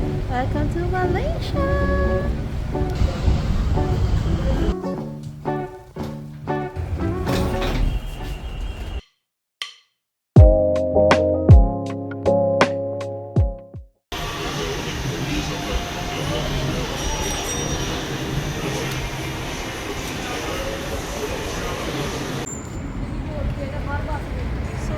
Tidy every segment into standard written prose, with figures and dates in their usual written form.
Welcome to Malaysia! So,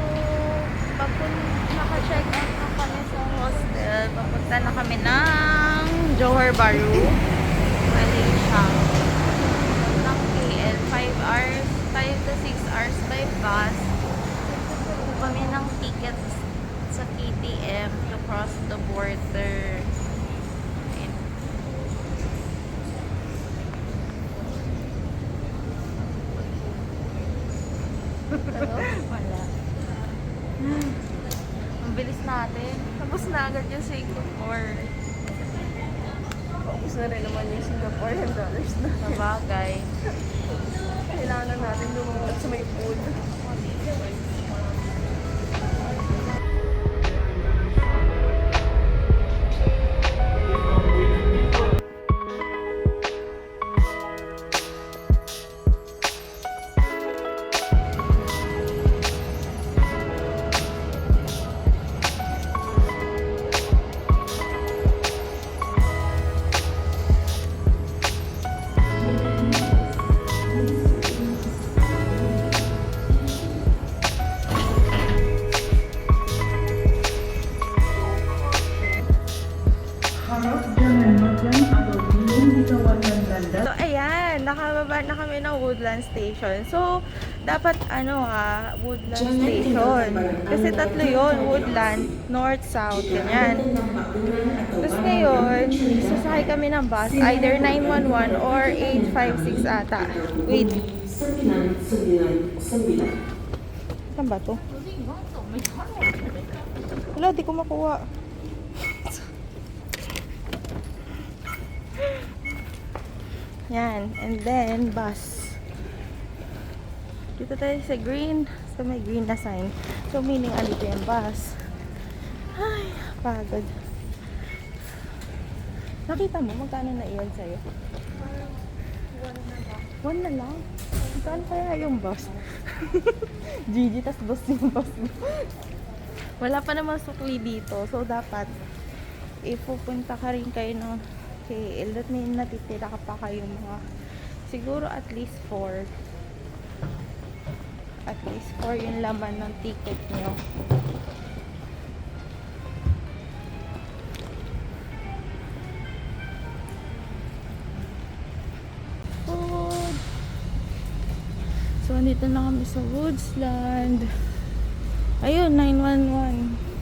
naka-check out na kami sa hostel. Papunta na kami ng Johor Bahru, Malaysia. Ng KL, 5 hours, 5 to 6 hours by bus. Kami ng tickets sa KTM to cross the border. Ayan. Wala. Ang bilis natin. Tapos na agad yung Singapore. Tapos na rin naman yung Singaporean dollars na. Sabagay. Kailangan natin lumunod sa may food. So, ayan, nakababa na kami ng Woodland Station. So, dapat Woodland Station. Kasi tatlo yun, Woodland, North, South, ganyan. Tapos ngayon, sasakay kami ng bus, either 911 or 856 ata. Wait. Saan ba to? Wala, di ko makuha. Yan, and then bus. Dito tayo sa green, sa may green na sign. So meaning andito yung bus. Ay, pagod. Nakita mo magkano na iyon sa'yo? 1 na lang. Magkano kaya yung bus? GG, tas bus yung bus. Wala pa naman sukli dito. So dapat ipupunta ka rin kayo ng KL, that may natitira ka pa kayo mga siguro at least 4 yung laman ng ticket nyo. Food. So andito na kami sa Woodsland. Ayun, 911.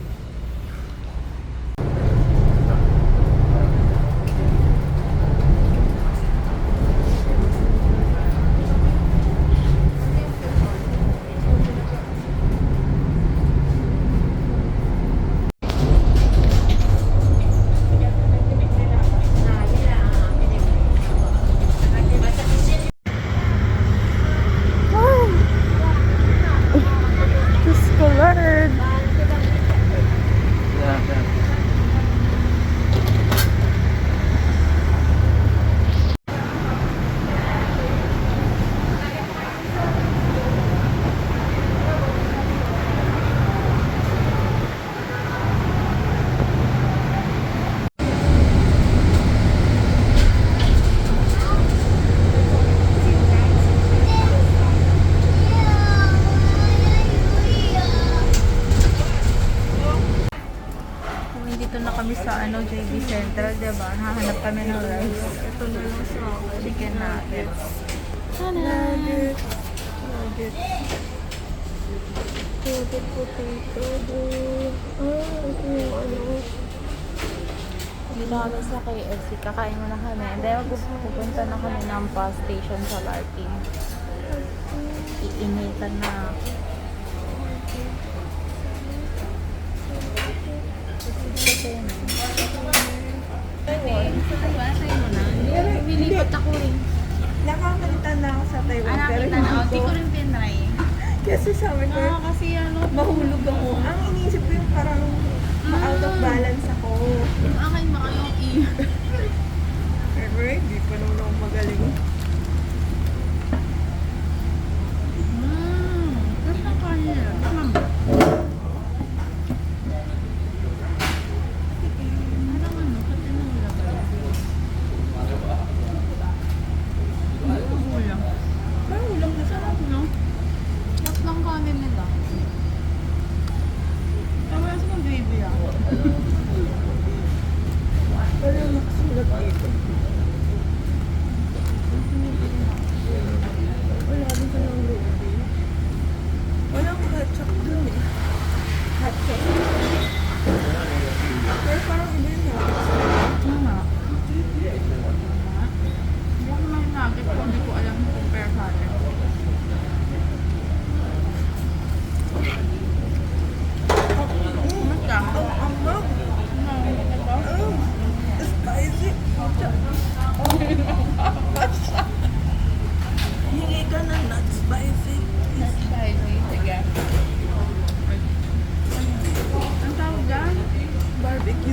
JB Central, diba? Hahanap kami ng rice. Ito na lang sa chicken nuggets. Nuggets. Nugget potato. Ito yung ano. Dito kami sa KFC. Kakain mo na kami. And then, pupunta na kami ng bus station sa Larkin. Iinitan na. Nilipat ako rin. Nakakalitan na ako sa Taiwan. Nakita na ako. Di ko rin pinry. Kasi sabi ko, kasi mahulog ako. Ang iniisip ko yung parang ma-out of balance ako. Yung akin,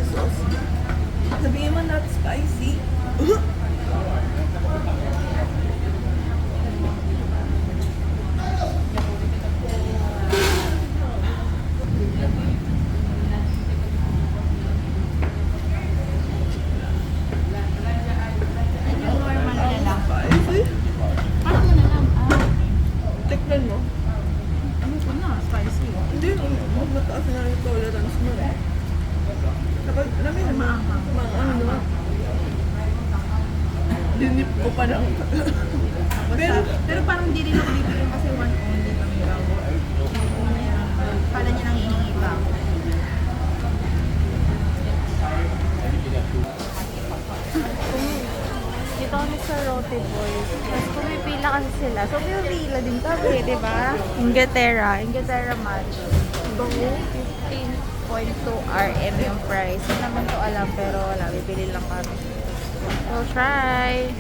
pesos. Sabihin mo not spicy. Normal na lang. Spicy? Parang mo na lang. Tikman mo. Ano ko na? Spicy. Hindi, mas mataas na yung tolerance mo. Kapag, alam mo yun, ano na. Dinip ko pa lang. Pero parang hindi rin ako bibigyan kasi one only kami raw. Pala niya nang hihingi pa ako. Dito kami sa Roti Boys. Tapos pumipila kasi sila. So, pumipila din kami, di ba? Inglaterra match. Bango. 15.2 RM yung price. Hindi naman to alam, pero wala. Bibili lang kami. We'll try.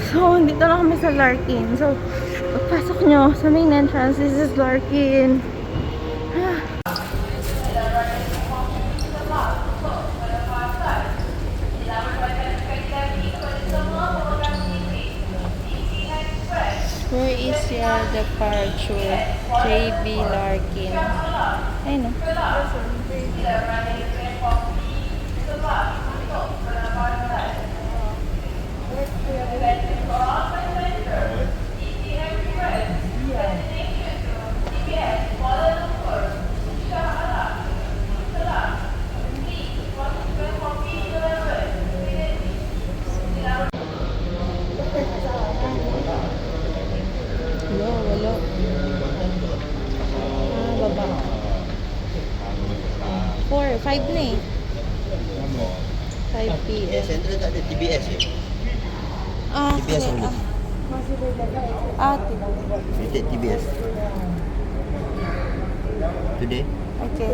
So, dito na kami sa Larkin. So, pagpasok nyo sa main entrance, this is Larkin. Where is your departure? JB Larkin. Ayun no. Wala. Baba. 5 na eh. 5 p.m. Sentral tak ada TBS je. TBS okay. only. You take TBS. Today, Okay.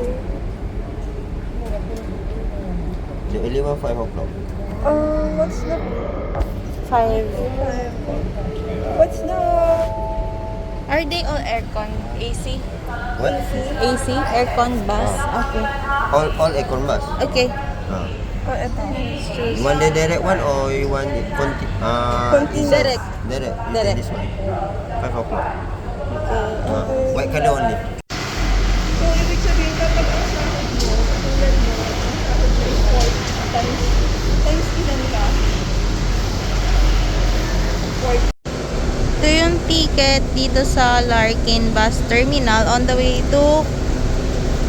the early one 5 o'clock. What's the... 5. What's the... Are they all aircon? AC? What? AC? Aircon bus? Okay. All aircon bus. Okay. Ito. You want the direct one or you want it Direct. Direct. You Direct. take this one. 5 o'clock. Okay. White color only. So, ibig sabihin kapag ang sahod mo, tulad mo, ang sahod mo is 4 times ilan ka? 4. Ito yung ticket dito sa Larkin Bus Terminal on the way to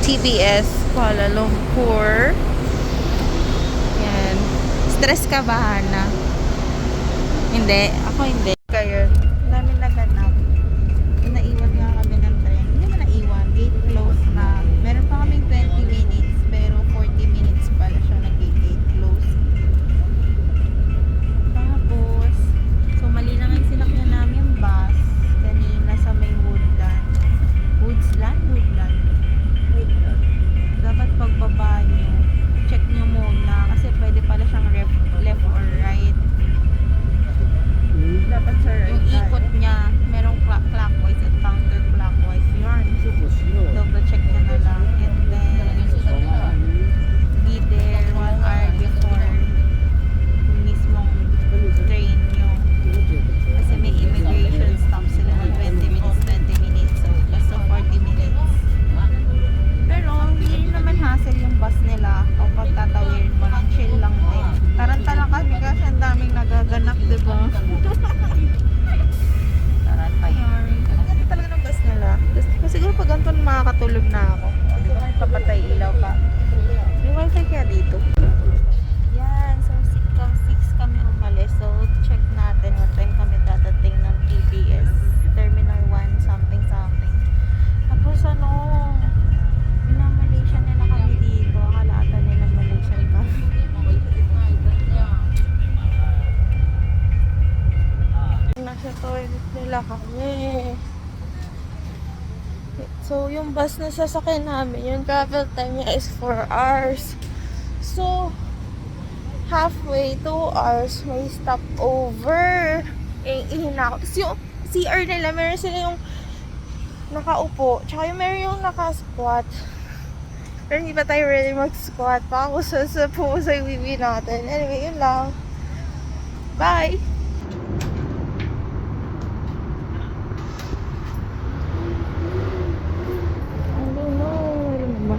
TBS Kuala Lumpur. Yan. Stress ka ba, Hana? Hindi. Ako hindi. Kayo. Ang dami naganap. Naiwan nga kami ng tren. Hindi naman naiwan. Gate close na. Meron pa kaming 20 minutes pero 40 minutes pala siya nag-gate close. Tapos, so mali na nga yung sinakyan namin yung bus kanina sa may Woodland. Woodland. Dapat pagbaba nyo, check nyo muna kasi pwede pala siyang left or right. Dapat sa right Yung ikot niya, merong clockwise at counterclockwise. Yun. Double check nyo na lang. And then, be there 1 hour before yung mismong train nyo. Kasi may immigration stop sila ng 20 minutes. So, basta 40 minutes. Pero, hindi rin naman hassle yung bus nila. Kapag tatawirin mo lang, chill lang din. Tarantala kami kasi ang daming nagaganap, diba? Taranta yun. Ang ganda talaga ng bus nila. Kasi siguro pag ganito makakatulog na ako. Di ba? Papatay ilaw pa. May wifi kaya dito. Yan. So, 6 kami umalis. So, check natin what time kami dadating ng TBS. Terminal 1, something. Tapos ano, Malaysia nila kami dito. Akala ata nila Malaysian kami. Nasa toilet nila kami. So, yung bus na sasakyan namin, yung travel time niya is 4 hours. So, halfway, 2 hours, may stopover. Ihina ako. Tapos yung CR nila, meron sila yung nakaupo, tsaka yung meron yung naka-squat. Pero hindi pa tayo ready mag-squat. Baka ako sa pose ay wiwi natin. Anyway, yun lang. Bye! I don't know. Ano ba?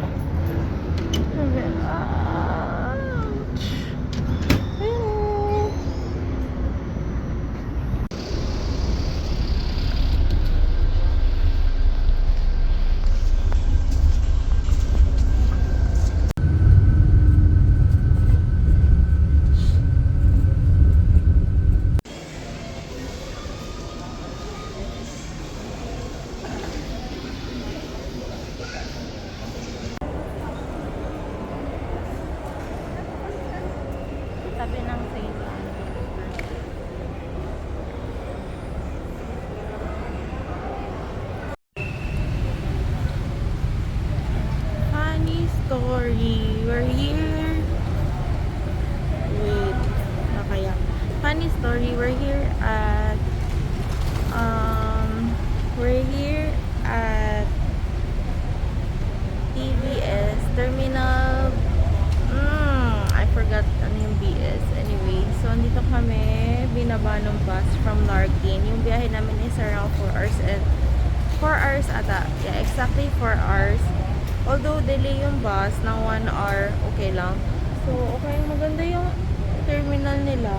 Ouch! Ayun. Tabi ng St. Funny story. We're here. Wait. Kaya. Funny story. We're here at TVS Terminal. I forgot ano yung BS. Anyway, so andito kami, binaba ng bus from Larkin. Yung biyahe namin is around 4 hours and 4 hours ata. Yeah, exactly 4 hours. Although delay yung bus ng 1 hour, okay lang. So, okay, maganda yung terminal nila.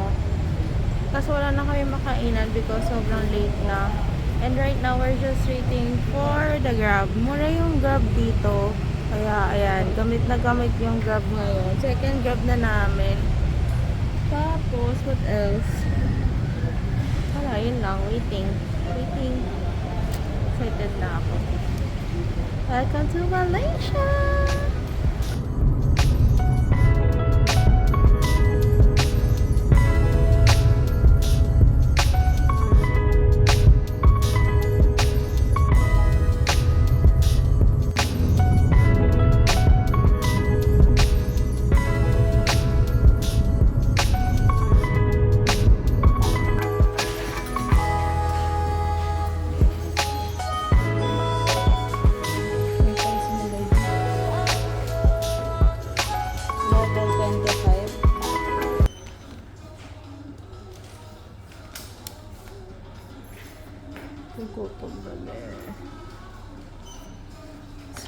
Kaso wala na kami makainan because sobrang late na. And right now, we're just waiting for the Grab. Mura yung Grab dito. Kaya, ayan, gamit na gamit yung Grab ngayon. Second Grab na namin. Tapos, what else? Wala, yun lang. Waiting. Excited na ako. Welcome to Malaysia!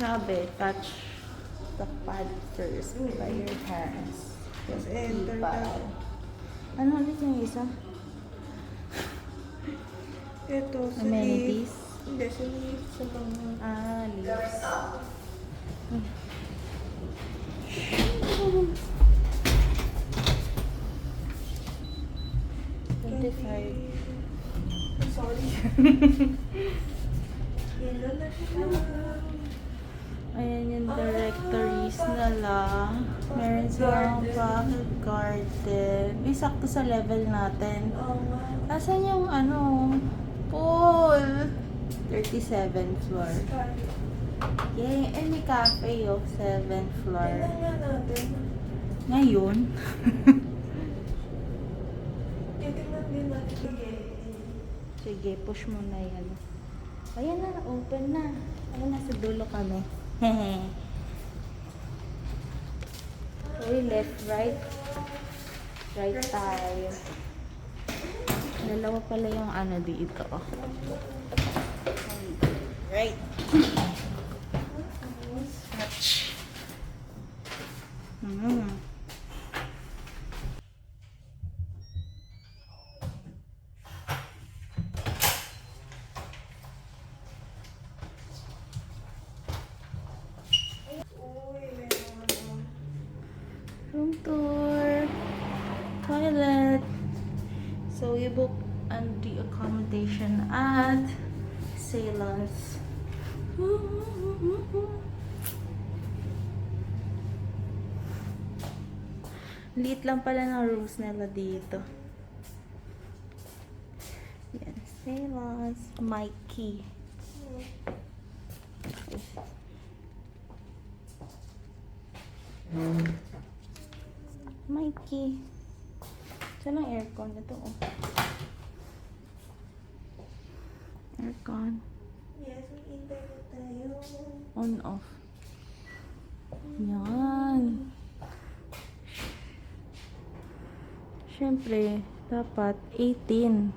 Sabi, touch the pad first by your hands. Yes, enter Pad. Ano ulit yung isa? Ito, sa Amenities? Hindi, sa leaf, sa mga... Leaves. Sorry. Ayan yung directories nila. Meron silang pocket garden. May sakto sa level natin. Asan yung pool? 37th floor. Yay! And may cafe 7th floor. Tingnan nga natin. Ngayon? Titingnan din natin. Sige, push mo na yan. Ayan na, open na. Ayan, nasa dulo kami. Okay, left, right. Right tayo. Dalawa pala yung dito. Right. Touch. Room tour. Toilet. So we booked the accommodation at Ceylon's. Liit lang pala ng rooms nila dito. Yan, Ceylon's. Mikey. Mikey. Saan ang aircon? Ito, oh. Aircon. Yes, may internet tayo. On, off. Yan. Siyempre, dapat 18.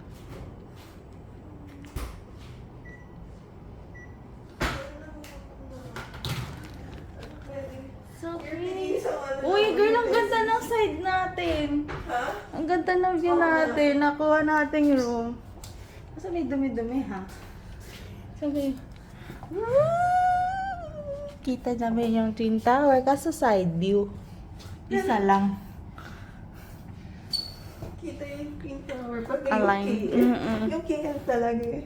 So pretty. Uy, girl, ang ganda ng side natin. Ha? Ang ganda ng view natin. Nakuha natin yung room. Kasi may dumi-dumi, ha? Sabi, kita namin yung Twin Tower. Kaso side view. Isa lang. Kita yung Twin Tower. Pag Align. yung KL. Mm-mm. Yung KL talaga eh.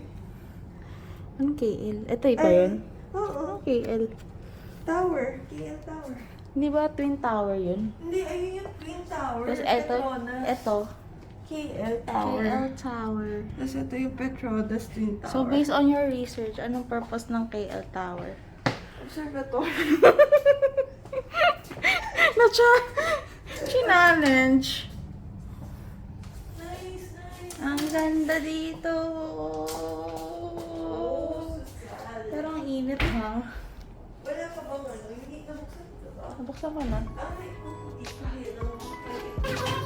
Anong KL? Ito iba yun? Oo. Anong KL? Tower. KL Tower. Hindi ba Twin Tower yun? Hindi, ayun yung Twin Tower. Tapos ito, Petronas. ito. KL Tower. KL Tower. Tapos ito yung Petronas Twin Tower. So, based on your research, anong purpose ng KL Tower? Observatory. Challenge. Nice, nice. Ang ganda dito. Oh, social. Pero ang init, ha? Wala ka bang ano? Hindi na buksan ito ba? Nabuksan mo na. Ay, hindi.